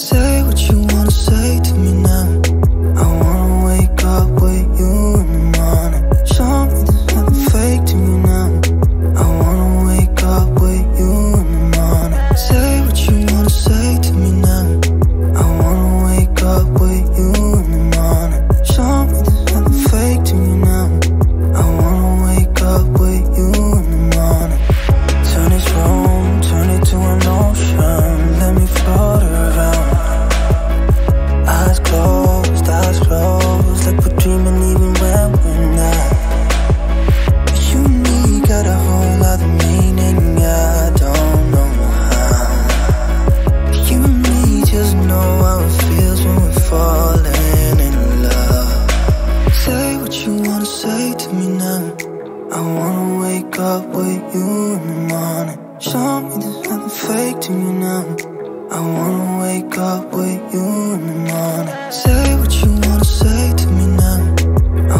Say what you wanna say to me now. I wanna wake up with you in the morning. Show me there's nothing fake to me now. I wanna wake up with you in the morning. Say what you wanna say to me now. I wanna wake up with you in the morning. Show me there's nothing fake to me now. I wanna wake up with you in the morning. Turn this room, turn it to an ocean. Let me float around. Eyes closed, like we're dreaming even when we're not. You and me got a whole other meaning, I don't know how. You and me just know how it feels when we're falling in love. Say what you wanna say to me now. I wanna wake up with you in the morning. Show me there's nothing fake to me now. I wanna wake up with you in the morning. Say what you wanna say to me now. I